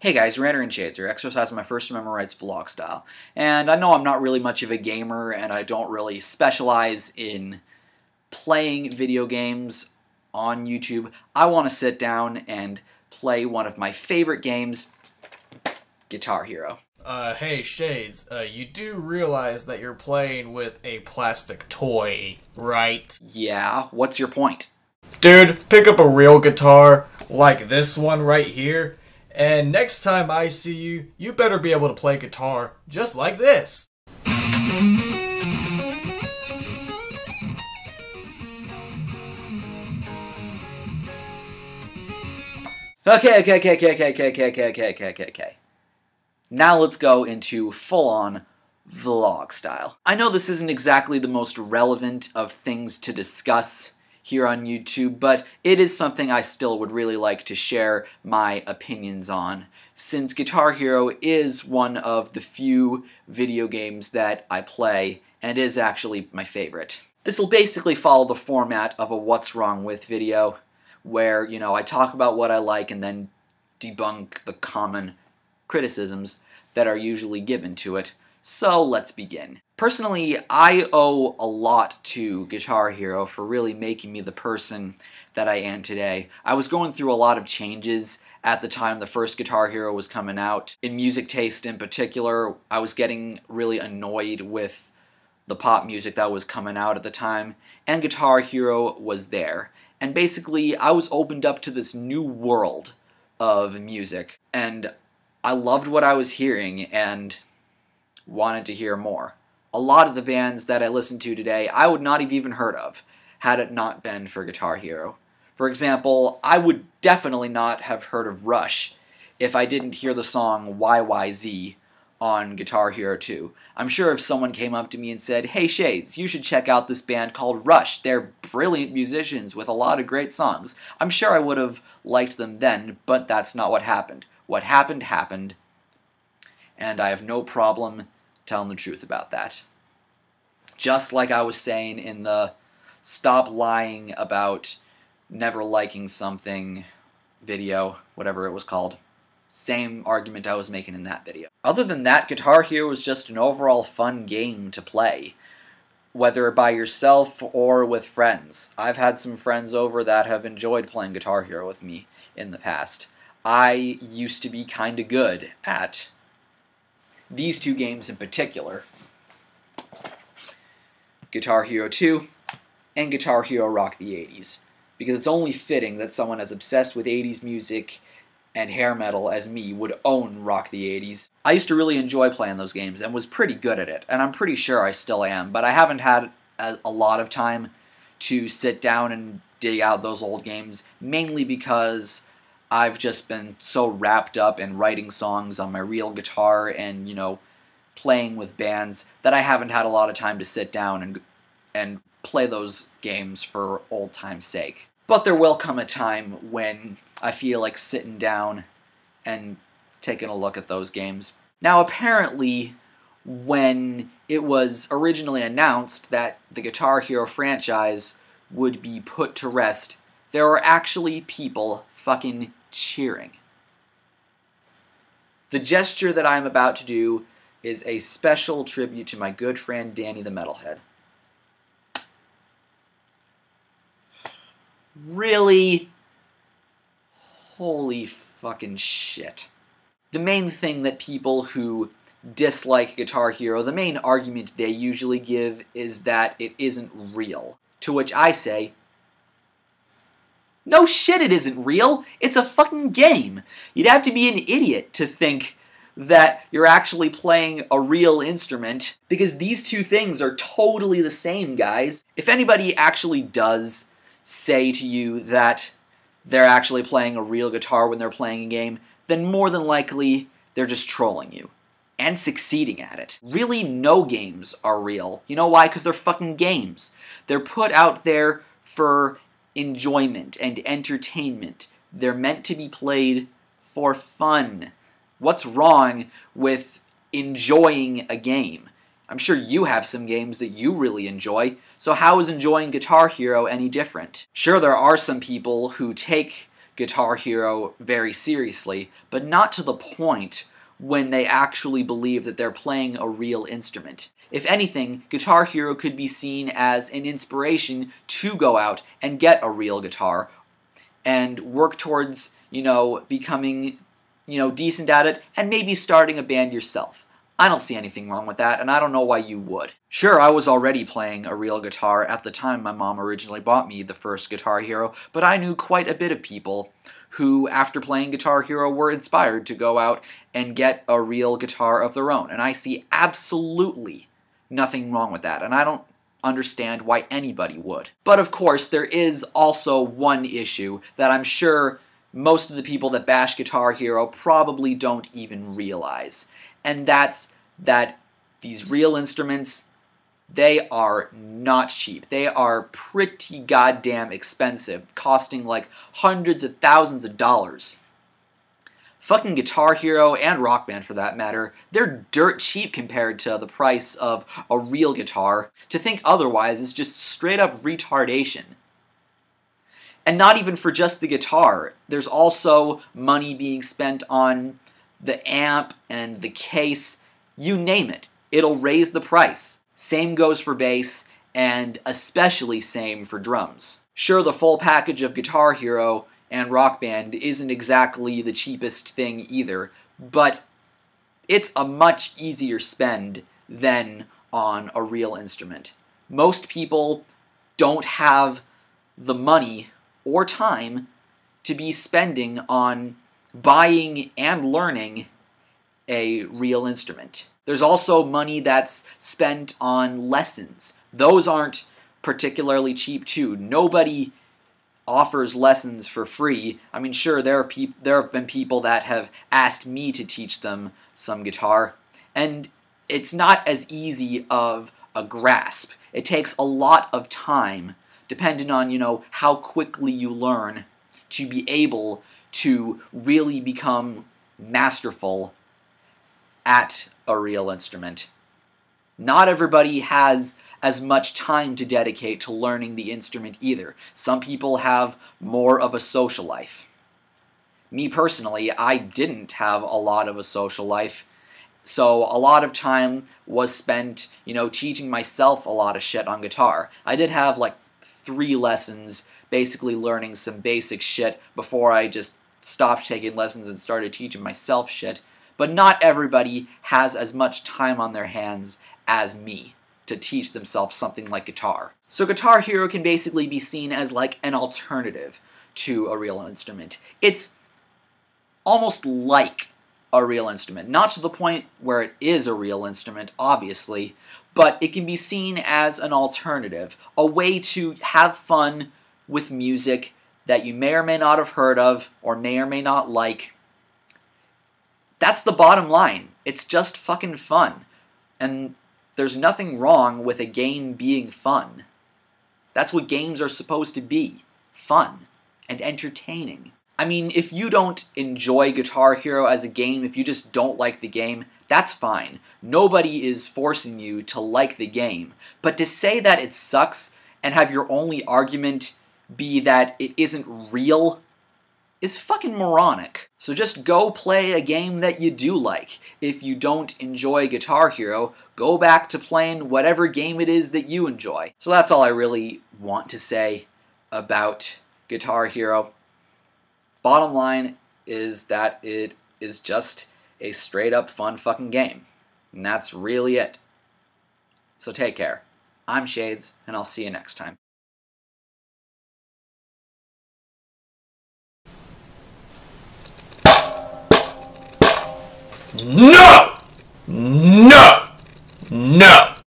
Hey guys, RanterInShades here, exercising my first amendment rights vlog style. And I know I'm not really much of a gamer, and I don't really specialize in playing video games on YouTube. I want to sit down and play one of my favorite games, Guitar Hero. Hey Shades, you do realize that you're playing with a plastic toy, right? Yeah, what's your point? Dude, pick up a real guitar, like this one right here, and next time I see you, you better be able to play guitar just like this. Okay. Now let's go into full-on vlog style. I know this isn't exactly the most relevant of things to discuss here on YouTube, but it is something I still would really like to share my opinions on, since Guitar Hero is one of the few video games that I play, and is actually my favorite. This will basically follow the format of a What's Wrong With video, where, you know, I talk about what I like and then debunk the common criticisms that are usually given to it. So let's begin. Personally, I owe a lot to Guitar Hero for really making me the person that I am today. I was going through a lot of changes at the time the first Guitar Hero was coming out. In music taste in particular, I was getting really annoyed with the pop music that was coming out at the time, and Guitar Hero was there. And basically, I was opened up to this new world of music, and I loved what I was hearing and wanted to hear more. A lot of the bands that I listen to today, I would not have even heard of had it not been for Guitar Hero. For example, I would definitely not have heard of Rush if I didn't hear the song YYZ on Guitar Hero 2. I'm sure if someone came up to me and said, "Hey Shades, you should check out this band called Rush. They're brilliant musicians with a lot of great songs," I'm sure I would have liked them then, but that's not what happened. What happened, happened, and I have no problem telling the truth about that. Just like I was saying in the Stop Lying About Never Liking Something video, whatever it was called. Same argument I was making in that video. Other than that, Guitar Hero is just an overall fun game to play, whether by yourself or with friends. I've had some friends over that have enjoyed playing Guitar Hero with me in the past. I used to be kinda good at these two games in particular, Guitar Hero 2 and Guitar Hero Rock the 80s, because it's only fitting that someone as obsessed with 80s music and hair metal as me would own Rock the 80s. I used to really enjoy playing those games and was pretty good at it, and I'm pretty sure I still am, but I haven't had a lot of time to sit down and dig out those old games, mainly because I've just been so wrapped up in writing songs on my real guitar and, you know, playing with bands that I haven't had a lot of time to sit down and play those games for old time's sake. But there will come a time when I feel like sitting down and taking a look at those games. Now, apparently, when it was originally announced that the Guitar Hero franchise would be put to rest, there were actually people fucking cheering. The gesture that I'm about to do is a special tribute to my good friend Danny the Metalhead. Really? Holy fucking shit. The main thing that people who dislike Guitar Hero, the main argument they usually give is that it isn't real. To which I say, no shit, it isn't real. It's a fucking game. You'd have to be an idiot to think that you're actually playing a real instrument, because these two things are totally the same, guys. If anybody actually does say to you that they're actually playing a real guitar when they're playing a game, then more than likely they're just trolling you. And succeeding at it. Really, no games are real. You know why? Because they're fucking games. They're put out there for enjoyment and entertainment. They're meant to be played for fun. What's wrong with enjoying a game? I'm sure you have some games that you really enjoy, so how is enjoying Guitar Hero any different? Sure, there are some people who take Guitar Hero very seriously, but not to the point when they actually believe that they're playing a real instrument. If anything, Guitar Hero could be seen as an inspiration to go out and get a real guitar and work towards, becoming, decent at it and maybe starting a band yourself. I don't see anything wrong with that, and I don't know why you would. Sure, I was already playing a real guitar at the time my mom originally bought me the first Guitar Hero, but I knew quite a bit of people who, after playing Guitar Hero, were inspired to go out and get a real guitar of their own, and I see absolutely nothing wrong with that, and I don't understand why anybody would. But of course, there is also one issue that I'm sure most of the people that bash Guitar Hero probably don't even realize, and that's that these real instruments, they are not cheap. They are pretty goddamn expensive, costing like hundreds of thousands of dollars. Fucking Guitar Hero, and Rock Band for that matter, they're dirt cheap compared to the price of a real guitar. To think otherwise is just straight up retardation. And not even for just the guitar. There's also money being spent on the amp and the case, you name it. It'll raise the price. Same goes for bass, and especially same for drums. Sure, the full package of Guitar Hero and Rock Band isn't exactly the cheapest thing either, but it's a much easier spend than on a real instrument. Most people don't have the money or time to be spending on buying and learning a real instrument. There's also money that's spent on lessons. Those aren't particularly cheap too. Nobody offers lessons for free. I mean, sure, there have been people that have asked me to teach them some guitar, and it's not as easy of a grasp. It takes a lot of time, depending on, how quickly you learn, to be able to really become masterful at a real instrument. Not everybody has as much time to dedicate to learning the instrument either. Some people have more of a social life. Me personally, I didn't have a lot of a social life, so a lot of time was spent, teaching myself a lot of shit on guitar. I did have like 3 lessons, basically learning some basic shit before I just stopped taking lessons and started teaching myself shit. But not everybody has as much time on their hands as me to teach themselves something like guitar. So Guitar Hero can basically be seen as like an alternative to a real instrument. It's almost like a real instrument. Not to the point where it is a real instrument, obviously, but it can be seen as an alternative, a way to have fun with music that you may or may not have heard of, or may or may not like. That's the bottom line. It's just fucking fun. And there's nothing wrong with a game being fun. That's what games are supposed to be. Fun. And entertaining. I mean, if you don't enjoy Guitar Hero as a game, if you just don't like the game, that's fine. Nobody is forcing you to like the game. But to say that it sucks and have your only argument be that it isn't real is fucking moronic. So just go play a game that you do like. If you don't enjoy Guitar Hero, go back to playing whatever game it is that you enjoy. So that's all I really want to say about Guitar Hero. Bottom line is that it is just a straight up fun fucking game. And that's really it. So take care. I'm Shades, and I'll see you next time. No! No! No!